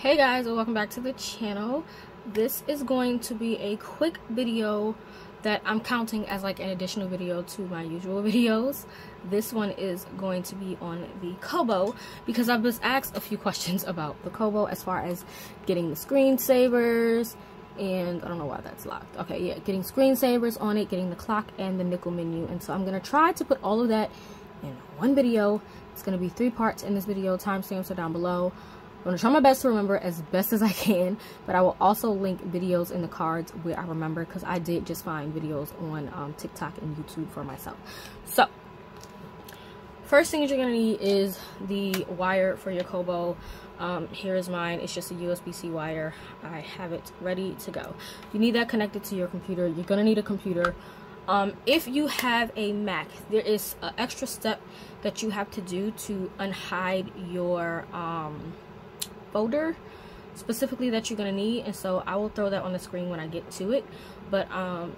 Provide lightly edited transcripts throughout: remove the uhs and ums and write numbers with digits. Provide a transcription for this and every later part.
Hey guys, and welcome back to the channel. This is going to be a quick video that I'm counting as like an additional video to my usual videos. This one is going to be on the Kobo because I've just asked a few questions about the Kobo as far as getting the screensavers, and I don't know why that's locked. Okay, yeah, getting screensavers on it, getting the clock and the NickelMenu. And so I'm gonna try to put all of that in one video. It's gonna be 3 parts in this video. Timestamps are down below. I'm going to try my best to remember as best as I can, but I will also link videos in the cards where I remember, because I did just find videos on TikTok and YouTube for myself. So, first thing you're going to need is the wire for your Kobo. Here is mine. It's just a USB-C wire. I have it ready to go. You need that connected to your computer. You're going to need a computer. If you have a Mac, there is an extra step that you have to do to unhide your folder specifically that you're going to need, and so I will throw that on the screen when I get to it. But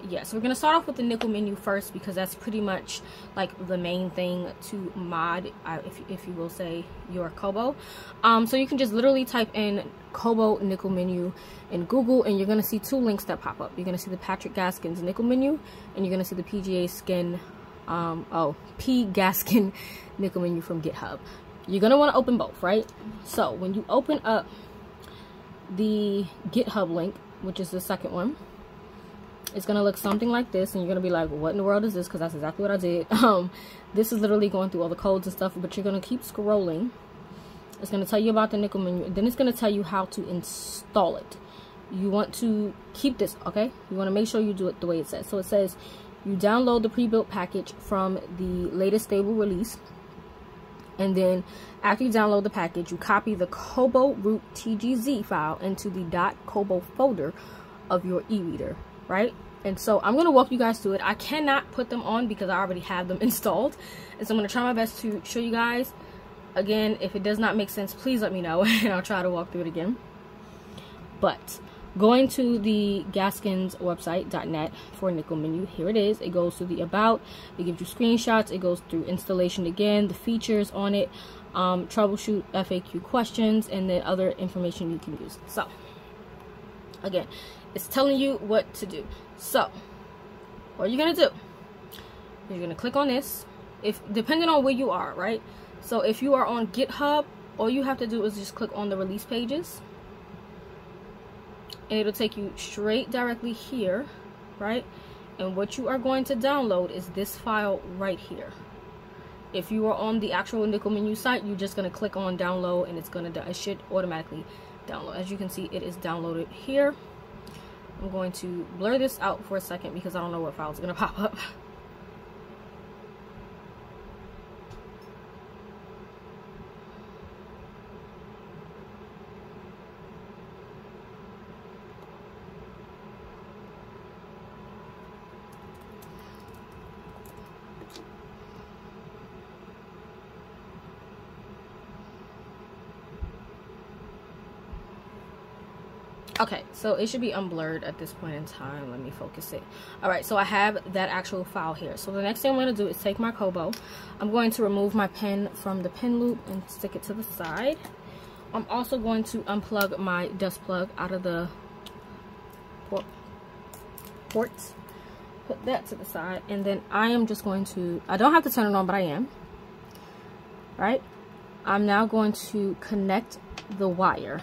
yeah, so we're going to start off with the NickelMenu first, because that's pretty much like the main thing to mod, if you will say, your Kobo. So you can just literally type in Kobo NickelMenu in Google, and you're going to see 2 links that pop up. You're going to see the Patrick Gaskins NickelMenu, and you're going to see the P Gaskin NickelMenu from GitHub. You're going to want to open both, right? So when you open up the GitHub link, which is the second one, it's going to look something like this, and you're going to be like, what in the world is this? Because that's exactly what I did. This is literally going through all the codes and stuff, but you're going to keep scrolling. It's going to tell you about the NickelMenu, and then it's going to tell you how to install it. You want to keep this, okay? You want to make sure you do it the way it says. So it says you download the pre-built package from the latest stable release. And then after you download the package, you copy the Kobo root TGZ file into the .kobo folder of your e-reader, right? And so I'm going to walk you guys through it. I cannot put them on because I already have them installed. And so I'm going to try my best to show you guys. Again, if it does not make sense, please let me know and I'll try to walk through it again. But going to the Gaskins website.net for NickelMenu, here it is. It goes to the about, it gives you screenshots, it goes through installation again, the features on it, troubleshoot, FAQ questions, and then other information you can use. So again, it's telling you what to do. So what you're gonna do, you're gonna click on this, if depending on where you are, right? So if you are on GitHub, all you have to do is just click on the release pages, and it'll take you straight directly here, right? And what you are going to download is this file right here. If you are on the actual NickelMenu site, you're just going to click on download, and it should automatically download. As you can see, it is downloaded here. I'm going to blur this out for a second because I don't know what file is going to pop up. Okay, so it should be unblurred at this point in time. Let me focus it. Alright, so I have that actual file here. So the next thing I'm going to do is take my Kobo. I'm going to remove my pen from the pen loop and stick it to the side. I'm also going to unplug my dust plug out of the ports. Put that to the side. And then I am just going to, I don't have to turn it on, but I am. Right? I'm now going to connect the wire.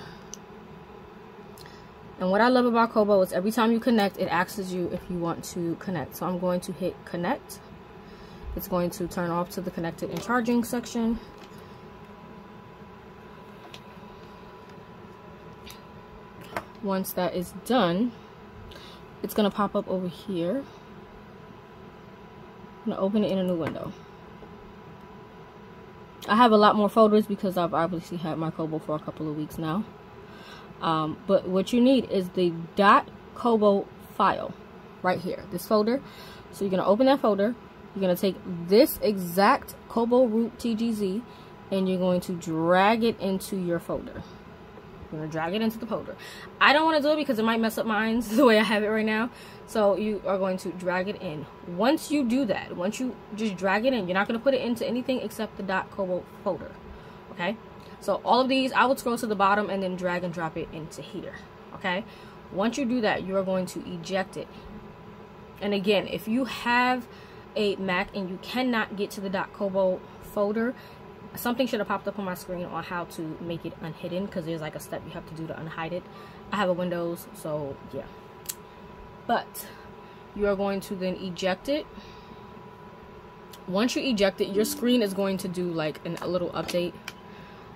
And what I love about Kobo is every time you connect, it asks you if you want to connect. So I'm going to hit connect. It's going to turn off to the connected and charging section. Once that is done, it's going to pop up over here. I'm going to open it in a new window. I have a lot more folders because I've obviously had my Kobo for a couple of weeks now. But what you need is the .kobo file right here, this folder. So you're going to open that folder. You're going to take this exact Kobo root TGZ and you're going to drag it into your folder. You're going to drag it into the folder. I don't want to do it because it might mess up mine the way I have it right now. So you are going to drag it in. Once you do that, once you just drag it in, you're not going to put it into anything except the .kobo folder. Okay? So all of these, I would scroll to the bottom and then drag and drop it into here. Okay, once you do that, you are going to eject it. And again, if you have a Mac and you cannot get to the .kobo folder, something should have popped up on my screen on how to make it unhidden, because there's like a step you have to do to unhide it. I have a Windows, so yeah. But you are going to then eject it. Once you eject it, your screen is going to do like a little update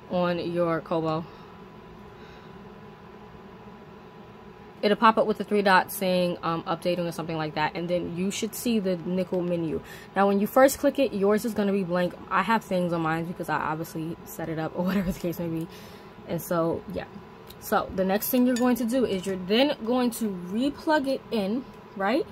on your Kobo. It'll pop up with the 3 dots saying updating or something like that, and then you should see the NickelMenu. Now when you first click it, yours is going to be blank. I have things on mine because I obviously set it up or whatever the case may be. And so yeah, so the next thing you're going to do is you're then going to replug it in, right?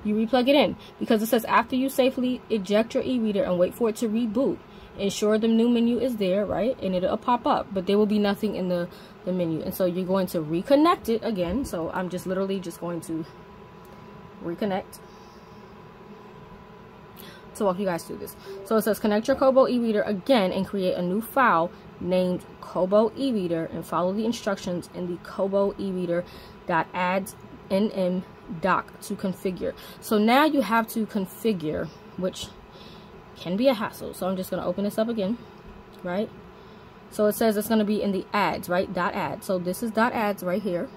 You replug it in because it says after you safely eject your e-reader and wait for it to reboot, ensure the new menu is there, right? And it'll pop up, but there will be nothing in the menu. And so you're going to reconnect it again. So I'm just literally just going to reconnect to walk you guys through this. So it says connect your Kobo e-reader again and create a new file named Kobo e-reader and follow the instructions in the Kobo e-reader.adds nm doc to configure. So now you have to configure, which can be a hassle. So I'm just going to open this up again, right? So it says it's going to be in the ads, right? .add. So this is .ads right here.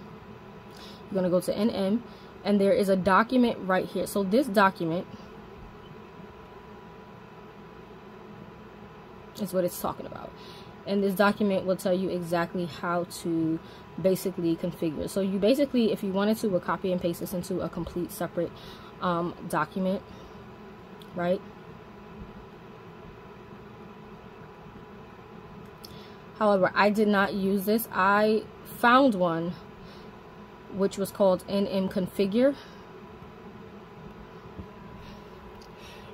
You're going to go to nm, and there is a document right here. So this document is what it's talking about. And this document will tell you exactly how to basically configure. So you basically, if you wanted to, would copy and paste this into a complete separate document, right? However, I did not use this. I found one which was called nm configure,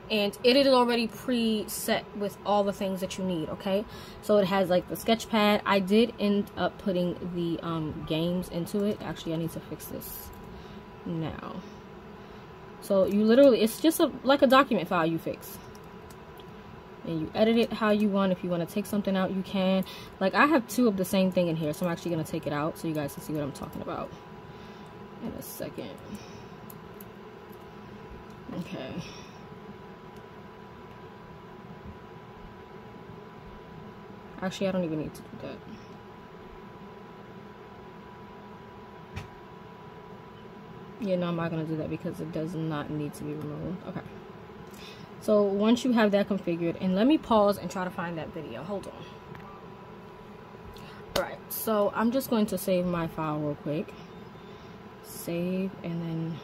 and it is already preset with all the things that you need. Okay, so it has like the sketch pad. I did end up putting the games into it. Actually, I need to fix this now. So you literally, it's just like a document file you fix, and you edit it how you want. If you want to take something out, you can. Like I have 2 of the same thing in here, so I'm actually going to take it out so you guys can see what I'm talking about in a second. Okay. Actually, I don't even need to do that. Yeah, no, I'm not going to do that because it does not need to be removed. Okay. So once you have that configured, and let me pause and try to find that video. Hold on. Alright, so I'm just going to save my file real quick. Save, and then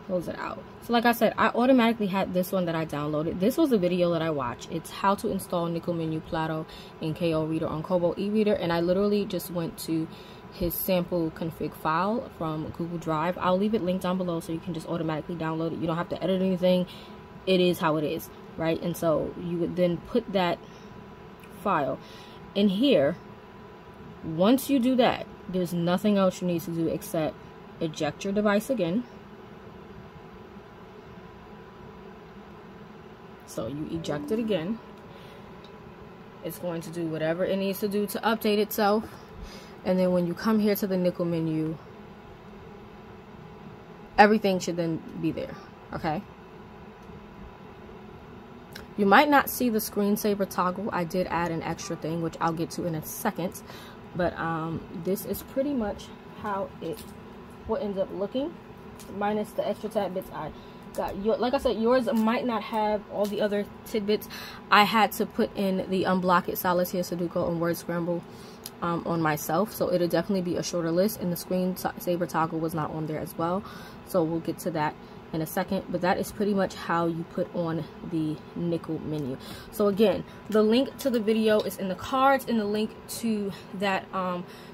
close it out. So like I said, I automatically had this one that I downloaded. This was the video that I watched. It's how to install NickelMenu Plato and KO Reader on Kobo e-reader, and I literally just went to his sample config file from Google Drive. I'll leave it linked down below so you can just automatically download it. You don't have to edit anything. It is how it is, right? And so you would then put that file in here. Once you do that, there's nothing else you need to do except eject your device again. So you eject it again. It's going to do whatever it needs to do to update itself. And then when you come here to the NickelMenu, everything should then be there, okay? You might not see the screensaver toggle. I did add an extra thing, which I'll get to in a second. But this is pretty much how it will end up looking, minus the extra tab bits I got. Like I said, yours might not have all the other tidbits. I had to put in the unblock it, solitaire, Sudoku, and word scramble on myself, so it'll definitely be a shorter list, and the screensaver toggle was not on there as well, so we'll get to that in a second. But that is pretty much how you put on the NickelMenu. So again, the link to the video is in the cards, and the link to that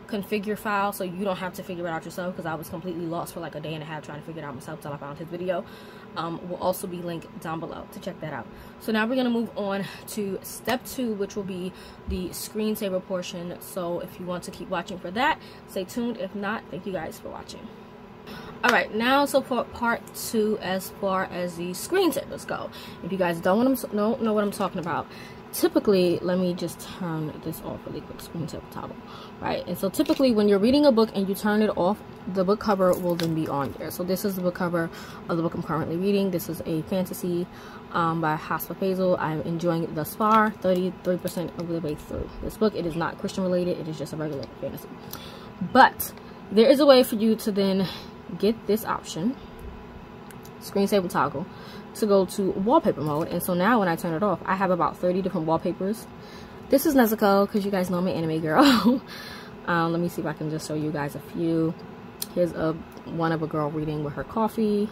configure file, so you don't have to figure it out yourself, because I was completely lost for like a day and a half trying to figure it out myself till I found his video. Will also be linked down below to check that out. So now we're going to move on to step 2, which will be the screensaver portion. So if you want to keep watching for that, stay tuned. If not, thank you guys for watching. Alright, now so for part 2, as far as the screensavers go, if you guys don't know what I'm talking about, typically, let me just turn this off really quick, Screensaver toggle, right? And so typically when you're reading a book and you turn it off, the book cover will then be on there. So this is the book cover of the book I'm currently reading. This is a fantasy by Haspa Faisal. I'm enjoying it thus far, 33% of the way through this book. It is not Christian related, it is just a regular fantasy. But there is a way for you to then get this option, Screensaver toggle, to go to wallpaper mode. And so now when I turn it off, I have about 30 different wallpapers. This is Nezuko, because you guys know I'm an anime girl. Let me see if I can just show you guys a few. Here's one of a girl reading with her coffee,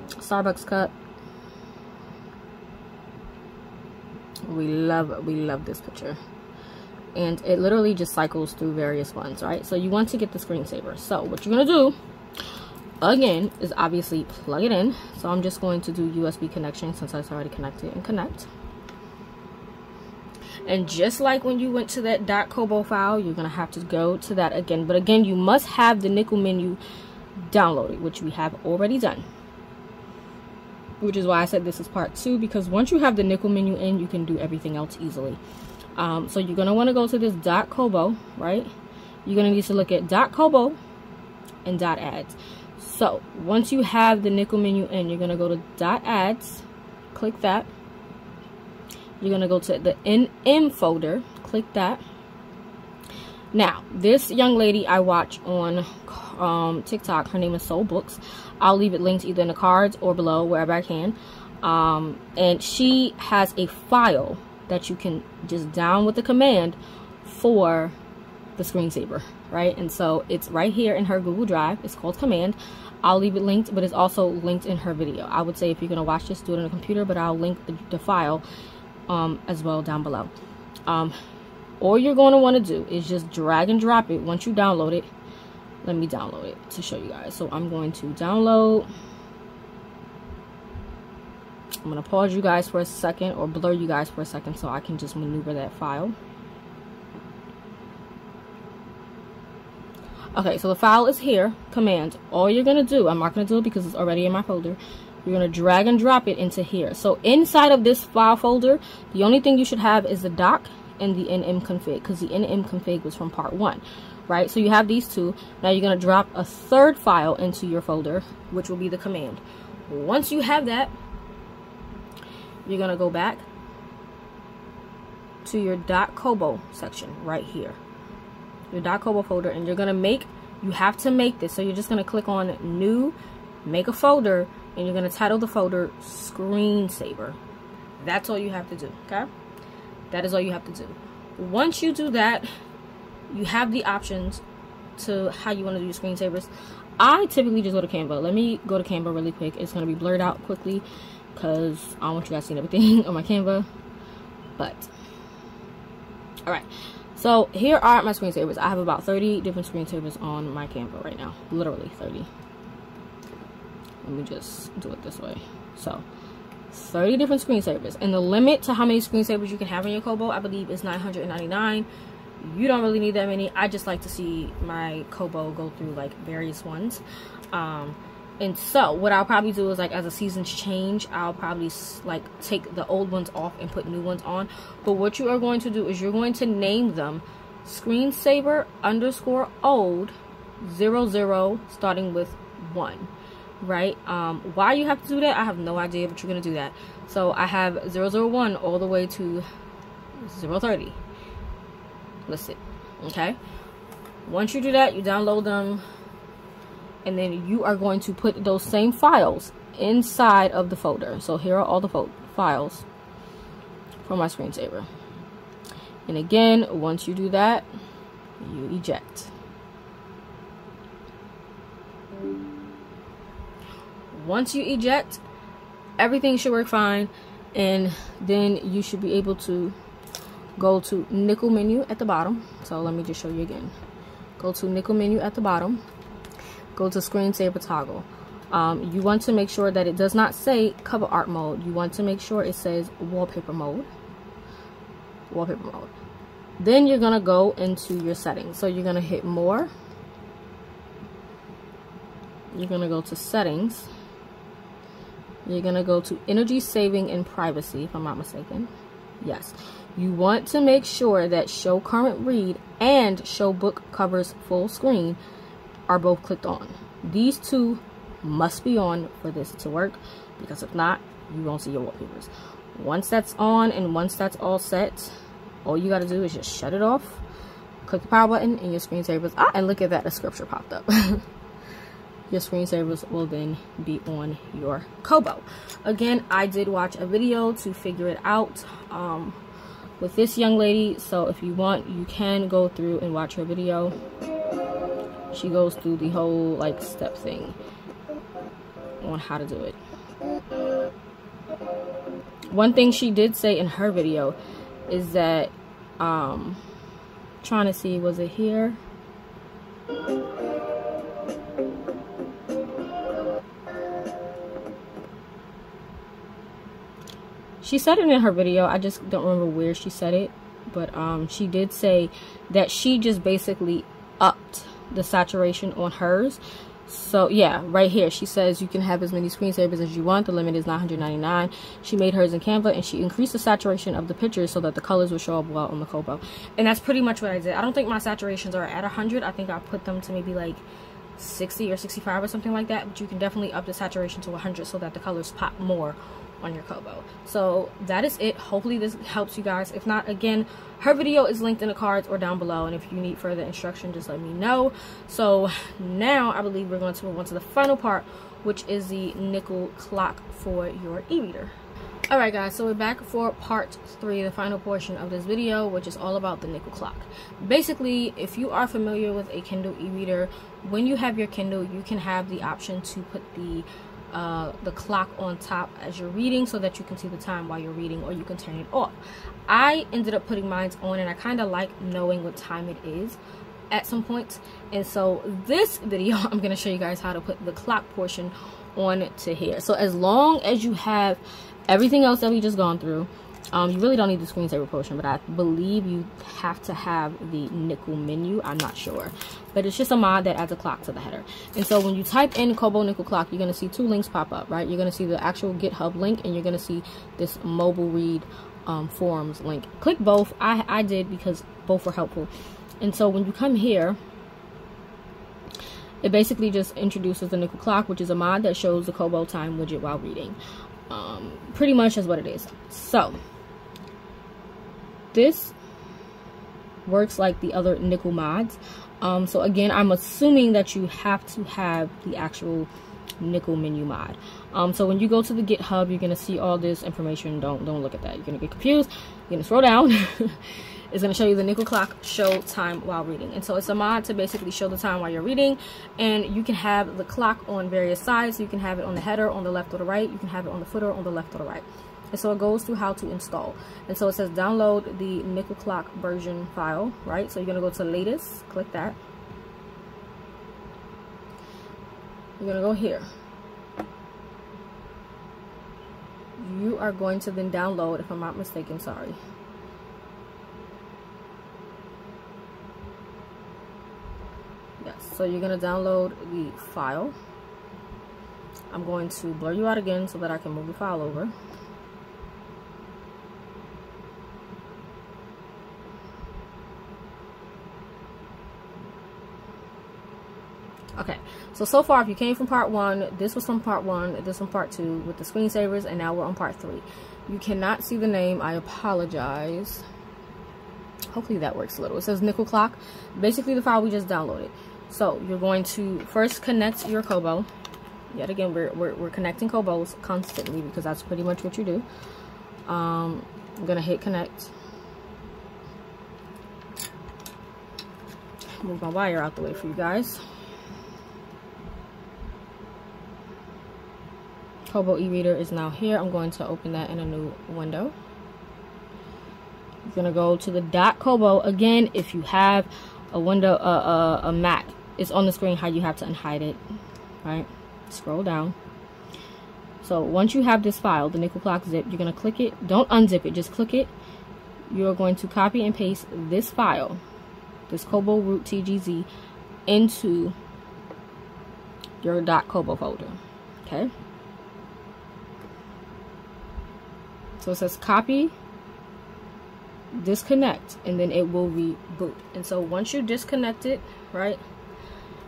Starbucks cup. We love this picture, and it literally just cycles through various ones, right? So you want to get the screensaver. So what you're gonna do again is obviously plug it in. So I'm just going to do USB connection since it's already connected, and connect. And just like when you went to that .kobo file, you're gonna have to go to that again. But again, you must have the NickelMenu downloaded, which we have already done. Which is why I said this is part 2, because once you have the NickelMenu in, you can do everything else easily. So you're gonna want to go to this .kobo, right? You're gonna need to look at .kobo and .ads. So once you have the NickelMenu in, you're gonna go to .ads, click that. You're gonna go to the NM folder, click that. Now, this young lady I watch on TikTok, her name is Soul Books. I'll leave it linked either in the cards or below, wherever I can. And she has a file that you can just down with the command for the screensaver, right? And so it's right here in her Google Drive. It's called Command. I'll leave it linked, but it's also linked in her video. I would say if you're gonna watch this, do it on a computer, but I'll link the file as well down below. All you're going to want to do is just drag and drop it once you download it. Let me download it to show you guys. So I'm going to download. I'm going to pause you guys for a second, or blur you guys for a second, so I can just maneuver that file. Okay, so the file is here, Command. All you're going to do, I'm not going to do it because it's already in my folder. You're going to drag and drop it into here. So inside of this file folder, the only thing you should have is the doc and the nm config, because the nm config was from part 1, right? So you have these two. Now you're going to drop a third file into your folder, which will be the command. Once you have that, you're going to go back to your .kobo section right here, your .kobo folder, and you're going to make, you have to make this. So you're just going to click on new, make a folder, and you're going to title the folder Screensaver. That's all you have to do, okay? That is all you have to do. Once you do that, you have the options to how you want to do your screensavers. I typically just go to Canva. Let me go to Canva really quick. It's going to be blurred out quickly because I don't want you guys seeing everything on my Canva. But, alright. So, here are my screensavers. I have about 30 different screensavers on my Canva right now. Literally 30. Let me just do it this way. So, 30 different screensavers. And the limit to how many screensavers you can have in your Kobo, I believe, is 999. You don't really need that many. I just like to see my Kobo go through, like, various ones. And so, what I'll probably do is, like, as the seasons change, I'll probably, like, take the old ones off and put new ones on. But what you are going to do is you're going to name them Screensaver _old 00 starting with 1. Right? Why you have to do that, I have no idea, but you're gonna do that. So I have 001 all the way to 030 listed. Okay, once you do that, you download them, and then you are going to put those same files inside of the folder. So here are all the files for my screensaver. And again, once you do that, you eject. Once you eject, everything should work fine, and then you should be able to go to NickelMenu at the bottom. So let me just show you again. Go to NickelMenu at the bottom, go to Screensaver toggle. You want to make sure that it does not say cover art mode. You want to make sure it says wallpaper mode. Wallpaper mode. Then you're gonna go into your settings. So you're gonna hit more. You're gonna go to settings. You're going to go to energy saving and privacy, if I'm not mistaken. Yes. You want to make sure that show current read and show book covers full screen are both clicked on. These two must be on for this to work, because if not, you won't see your wallpapers. Once that's on and once that's all set, all you got to do is just shut it off, click the power button, and your screensavers, and look at that, a scripture popped up. Your screensavers will then be on your Kobo. Again, I did watch a video to figure it out with this young lady, so if you want, you can go through and watch her video. She goes through the whole like step thing on how to do it. One thing she did say in her video is that trying to see, was it here? She said it in her video, I just don't remember where she said it, but she did say that she just basically upped the saturation on hers. So yeah, right here she says you can have as many screensavers as you want. The limit is 999. She made hers in Canva, and she increased the saturation of the pictures so that the colors will show up well on the Kobo. And that's pretty much what I did. I don't think my saturations are at 100. I think I put them to maybe like 60 or 65 or something like that. But you can definitely up the saturation to 100 so that the colors pop more on your Kobo. So that is it. Hopefully this helps you guys. If not, again, her video is linked in the cards or down below, and if you need further instruction, just let me know. So now I believe we're going to move on to the final part, which is the NickelClock for your e-reader. Alright guys, so we're back for part 3, the final portion of this video, which is all about the NickelClock. Basically, if you are familiar with a Kindle e-reader, when you have your Kindle, you can have the option to put the clock on top as you're reading so that you can see the time while you're reading, or you can turn it off. I ended up putting mine on, and I kind of like knowing what time it is at some points. And so this video, I'm going to show you guys how to put the clock portion on to here. So as long as you have everything else that we just gone through, you really don't need the screensaver portion, but I believe you have to have the NickelMenu. I'm not sure, but it's just a mod that adds a clock to the header. And so when you type in Kobo NickelClock, you're going to see 2 links pop up, right? You're going to see the actual GitHub link, and you're going to see this mobile read forums link. Click both. I did, because both were helpful. And so when you come here, it basically just introduces the NickelClock, which is a mod that shows the Kobo time widget while reading. Pretty much is what it is. So this works like the other Nickel mods. So again, I'm assuming that you have to have the actual NickelMenu mod. So when you go to the GitHub, you're gonna see all this information. Don't look at that. You're gonna get confused. You're gonna scroll down. It's gonna show you the NickelClock show time while reading. And so it's a mod to basically show the time while you're reading, and you can have the clock on various sides. You can have it on the header on the left or the right. You can have it on the footer on the left or the right. And so it goes through how to install. And so it says download the NickelClock version file, right? So you're gonna go to latest, click that. You're gonna go here. You are going to then download, if I'm not mistaken, sorry. Yes, so you're gonna download the file. I'm going to blur you out again so that I can move the file over. Okay, so far if you came from part 1, this was from part 1, this from part 2 with the screensavers, and now we're on part 3. You cannot see the name, I apologize. Hopefully that works a little. It says NickelClock, basically the file we just downloaded. So you're going to first connect your Kobo. Yet again, we're connecting Kobos constantly, because that's pretty much what you do. I'm gonna hit connect. Move my wire out the way for you guys. Kobo e-reader is now here. I'm going to open that in a new window. You're gonna go to the .kobo again. If you have a window, a Mac, it's on the screen how you have to unhide it, right? Scroll down. So once you have this file, the NickelClock zip, you're gonna click it. Don't unzip it, just click it. You're going to copy and paste this file, this Kobo root TGZ, into your .kobo folder. Okay. So it says copy, disconnect, and then it will reboot. And so once you disconnect it, right,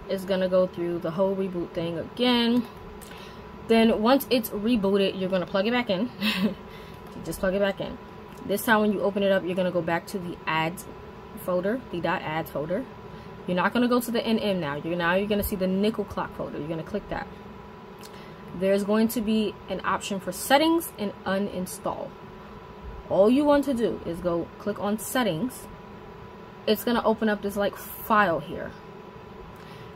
it's gonna go through the whole reboot thing again. Then once it's rebooted, you're gonna plug it back in. Just plug it back in. This time when you open it up, you're gonna go back to the ads folder, the .ads folder. You're not gonna go to the NM now. You're gonna see the NickelClock folder. You're gonna click that. There's going to be an option for settings and uninstall. All you want to do is go click on settings. It's gonna open up this like file here.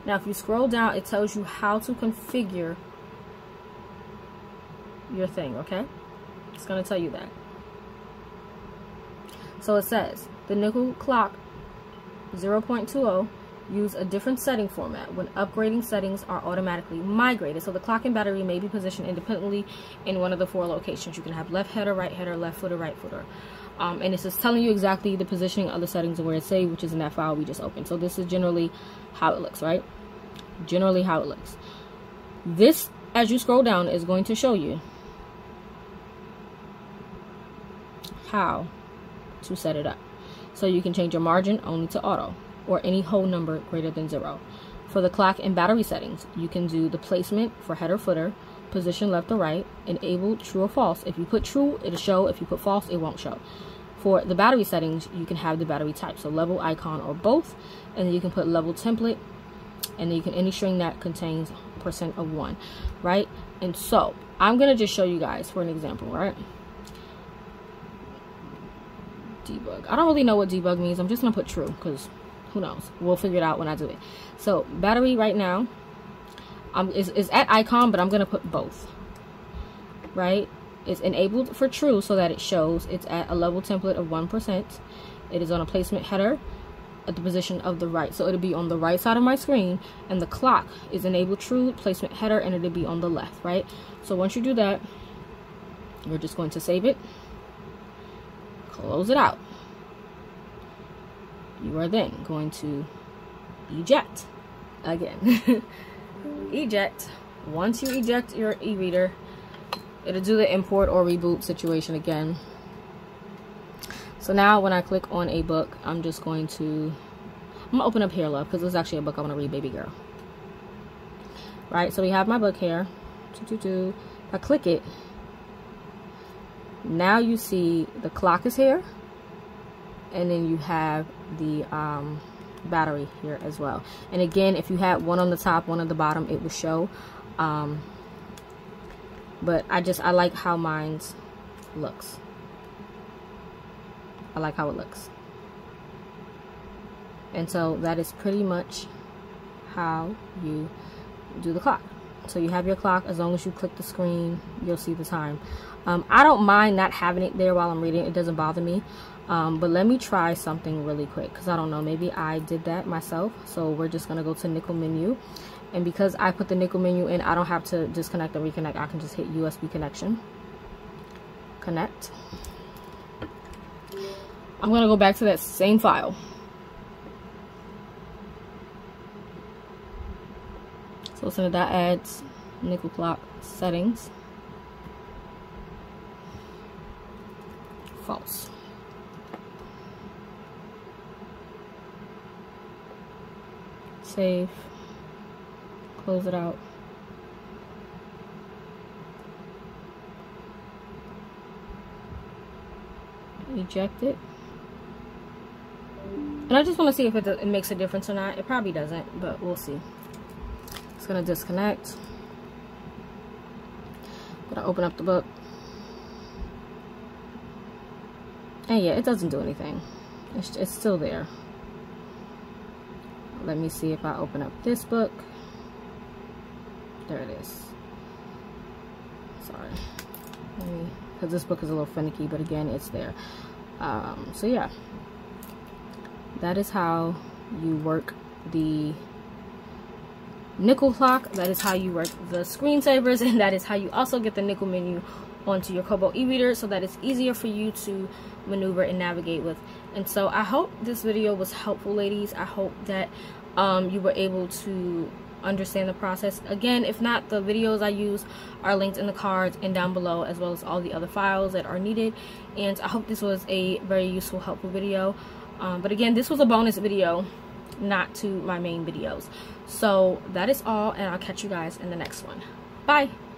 Now if you scroll down, it tells you how to configure your thing, okay? It's gonna tell you that. So it says the NickelClock 0.20 use a different setting format. When upgrading, settings are automatically migrated. So the clock and battery may be positioned independently in one of the 4 locations. You can have left header, right header, left footer, right footer. And this is telling you exactly the positioning of the settings and where it's saved, which is in that file we just opened. So this is generally how it looks, right? Generally how it looks. This, as you scroll down, is going to show you how to set it up. So you can change your margin only to auto, or any whole number greater than 0. For the clock and battery settings, you can do the placement for header footer, position left or right, enable true or false. If you put true, it'll show. If you put false, it won't show. For the battery settings, you can have the battery type, so level, icon, or both, and then you can put level template, and then you can any string that contains % of 1, right? And so I'm gonna just show you guys for an example, right? Debug. I don't really know what debug means. I'm just gonna put true because who knows? We'll figure it out when I do it. So battery right now is at icon, but I'm gonna put both, right? It's enabled for true so that it shows it's at a level template of 1%. It is on a placement header at the position of the right, so it'll be on the right side of my screen, and the clock is enabled true, placement header, and it'll be on the left, right? So once you do that, you're just going to save it, close it out. You are then going to eject again. Eject. Once you eject your e-reader, it'll do the import or reboot situation again. So now when I click on a book, I'm gonna open up Here Love, because it's actually a book I want to read, Baby Girl. Right, so we have my book here. If I click it, now you see the clock is here, and then you have the battery here as well. And again, if you had one on the top, one on the bottom, it would show. But I like how mine's looks. I like how it looks. And so that is pretty much how you do the clock. So you have your clock. As long as you click the screen, you'll see the time. I don't mind not having it there while I'm reading. It doesn't bother me. But let me try something really quick, because I don't know, maybe I did that myself. So we're just gonna go to NickelMenu, and because I put the NickelMenu in, I don't have to disconnect and reconnect. I can just hit USB connection, connect. I'm gonna go back to that same file. So it's in the .ads, NickelClock settings, false. Save, close it out. Eject it. And I just want to see if it makes a difference or not. It probably doesn't, but we'll see. It's going to disconnect. I'm going to open up the book. And yeah, it doesn't do anything. It's still there. Let me see if I open up this book. There it is. Sorry. Because this book is a little finicky, but again, it's there. So yeah. That is how you work the NickelClock. That is how you work the Screensavers. And that is how you also get the NickelMenu onto your Kobo e-reader, so that it's easier for you to maneuver and navigate with. And so I hope this video was helpful, ladies. I hope that you were able to understand the process. Again, if not, the videos I use are linked in the cards and down below, as well as all the other files that are needed. And I hope this was a very useful, helpful video. But again, this was a bonus video, not to my main videos. So that is all, and I'll catch you guys in the next one. Bye.